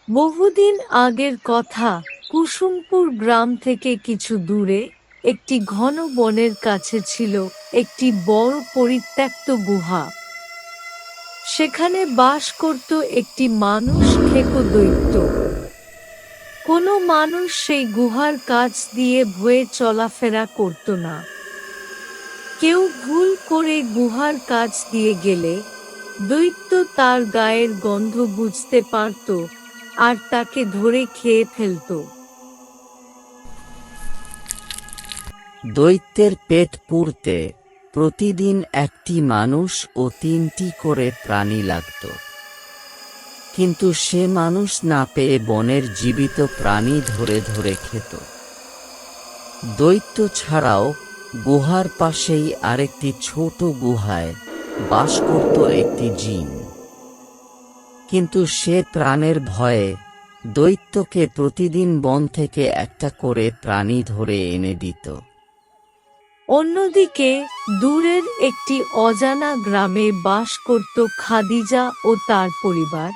বহুদিন আগের কথা। কুসুমপুর গ্রাম থেকে কিছু দূরে একটি ঘন বনের কাছে ছিল একটি বড় পরিত্যক্ত গুহা। সেখানে বাস করত একটি মানুষ খেকো দৈত্য। কোনো মানুষ সেই গুহার কাছ দিয়ে ভয়ে চলাফেরা করত না। কেউ ভুল করে গুহার কাছ দিয়ে গেলে দৈত্য তার গায়ের গন্ধ বুঝতে পারত আর তাকে ধরে খেয়ে ফেলত। দৈত্যের পেট পুড়তে প্রতিদিন একটি মানুষ ও 3টি করে প্রাণী লাগত। কিন্তু সে মানুষ না পেয়ে বনের জীবিত প্রাণী ধরে ধরে খেত। দৈত্য ছাড়াও গুহার পাশেই আরেকটি ছোট গুহায় বাস করত একটি জিন। কিন্তু সে প্রাণের ভয়ে দৈত্যকে প্রতিদিন বন থেকে একটা করে প্রাণী ধরে এনে দিত। অন্যদিকে দূরের একটি অজানা গ্রামে বাস করত খাদিজা ও তার পরিবার।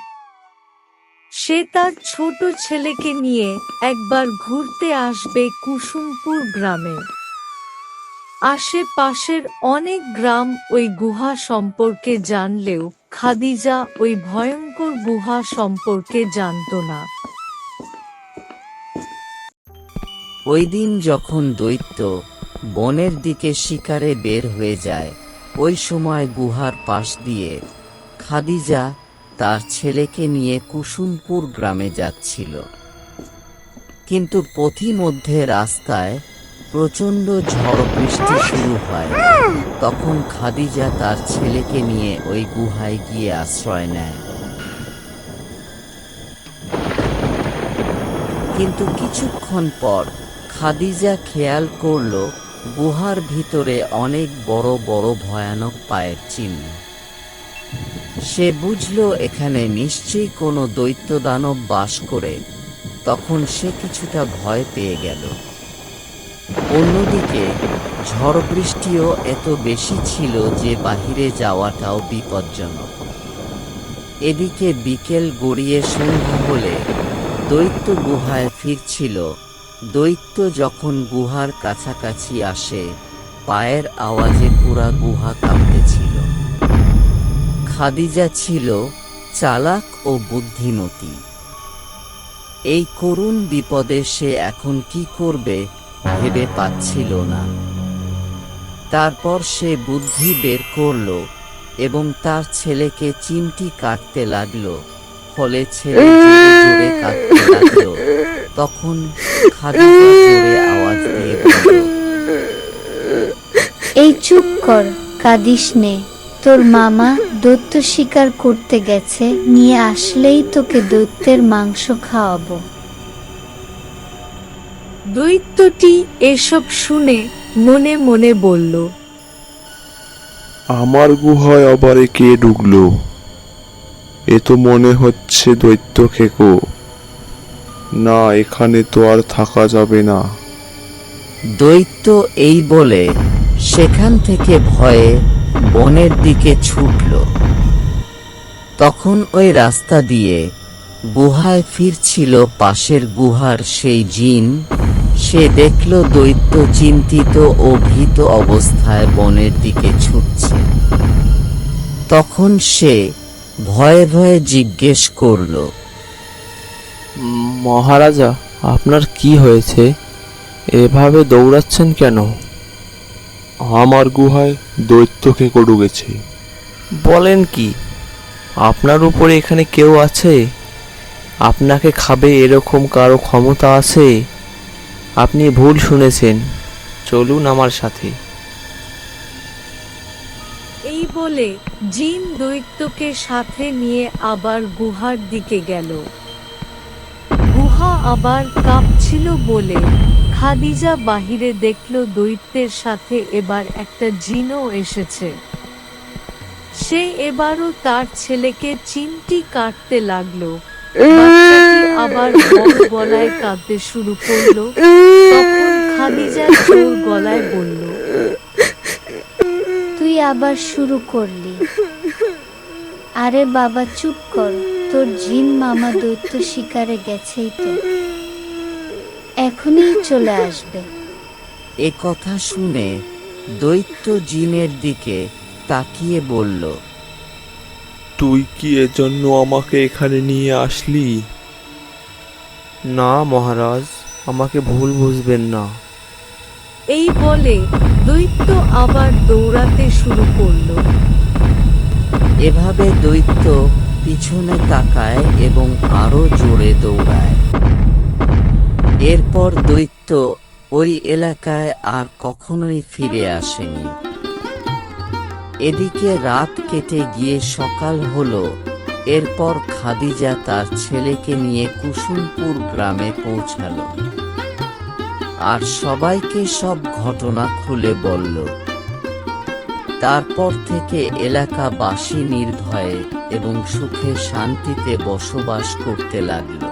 সে তার ছোট ছেলেকে নিয়ে একবার ঘুরতে আসবে কুসুমপুর গ্রামে। আশেপাশের অনেক গ্রাম ওই গুহা সম্পর্কে জানলেও খাদিজা ওই ভয়ঙ্কর গুহা সম্পর্কে জানত না। ওই দিন যখন দৈত্য বনের দিকে শিকারে বের হয়ে যায়, ওই সময় গুহার পাশ দিয়ে খাদিজা তার ছেলেকে নিয়ে কুসুমপুর গ্রামে যাচ্ছিল। কিন্তু পথিমধ্যে রাস্তায় প্রচণ্ড ঝড় বৃষ্টি শুরু হয়। তখন খাদিজা তার ছেলেকে নিয়ে ওই গুহায় গিয়ে আশ্রয় নেয়। কিন্তু কিছুক্ষণ পর খাদিজা খেয়াল করল গুহার ভিতরে অনেক বড় বড় ভয়ানক পায়ের চিহ্ন। সে বুঝল এখানে নিশ্চয়ই কোনো দৈত্য দানব বাস করে। তখন সে কিছুটা ভয় পেয়ে গেল। অন্যদিকে ঝড় বৃষ্টিও এত বেশি ছিল যে বাহিরে যাওয়াটাও বিপজ্জনক। এদিকে বিকেল গড়িয়ে সন্ধ্যা হলে দৈত্য গুহায় ফিরছিল। দৈত্য যখন গুহার কাছাকাছি আসে, পায়ের আওয়াজে পুরা গুহা কাঁপতেছিল। খাদিজা ছিল চালাক ও বুদ্ধিমতী। এই করুণ বিপদে সে এখন কি করবে ভেবে পাচ্ছিল না। তারপর সে বুদ্ধি বের করল এবং তার ছেলেকে চিমটি কাটতে লাগলো। ফলে ছেলে জোরে জোরে কাঁদতে লাগলো। তখন খাদিজা জোরে আওয়াজ দিয়ে বলল, এই চুপ কর, কাঁদিস নে। তোর মামা দৈত্য শিকার করতে গেছে, নিয়ে আসলেই তোকে দৈত্যের মাংস খাওয়াবো। দৈত্যটি এসব শুনে মনে মনে বলল, আমার গুহায় আবার কে ঢুকলো? এ তো মনে হচ্ছে দৈত্য খেকো। না, এখানে তো আর থাকা যাবে না। দৈত্য এই বলে সেখান থেকে ভয়ে বনের দিকে ছুটল। তখন ওই রাস্তা দিয়ে গুহায় ফিরছিল পাশের গুহার সেই জিন। সে দেখল দৈত্য চিন্তিত ও ভীত অবস্থায় বনের দিকে ছুটছে। তখন সে ভয়ে ভয়ে জিজ্ঞেস করল, মহারাজা, আপনার কি হয়েছে? এভাবে দৌড়াচ্ছেন কেন? আমার গুহায় দৈত্য খেকো ঢুকেছে। বলেন কি? আপনার উপরে এখানে কেউ আছে? আপনাকে খাবে এরকম কারো ক্ষমতা আছে? আপনি ভুল শুনেছেন। চলুন আমার সাথে। এই বলে জিন দৈত্যকে সাথে নিয়ে আবার গুহার দিকে গেল। গুহা আবার কাঁপছিল বলে খাদিজা বাহিরে দেখল দৈত্যের সাথে এবার একটা জিনও এসেছে। সে এবারও তার ছেলেকে চিমটি কাটতে লাগলো। বাচ্চাটি আবার বড় গলায় কাঁদতে শুরু করলো। তখন খাদিজা জোর গলায় বলল, তুই আবার শুরু করলি। আরে বাবা চুপ কর, তোর জিন মামা দৈত্য শিকারে গেছেই তো, এখনই চলে আসবে। এ কথা শুনে দৈত্য জিনের দিকে তাকিয়ে বলল, তুই কি এজন্য আমাকে এখানে নিয়ে আসলি? না মহারাজ, আমাকে ভুল বুঝবেন না। এই বলে দৈত্য আবার দৌড়াতে শুরু করলো। এভাবে দৈত্য পিছনে তাকায় এবং আরো জোরে দৌড়ায়। এরপর দৈত্য ওই এলাকায় আর কখনোই ফিরে আসেনি। এদিকে রাত কেটে গিয়ে সকাল হলো। এরপর খাদিজা তার ছেলেকে নিয়ে কুসুমপুর গ্রামে পৌঁছালো আর সবাইকে সব ঘটনা খুলে বলল। তারপর থেকে এলাকাবাসী নির্ভয়ে এবং সুখে শান্তিতে বসবাস করতে লাগলো।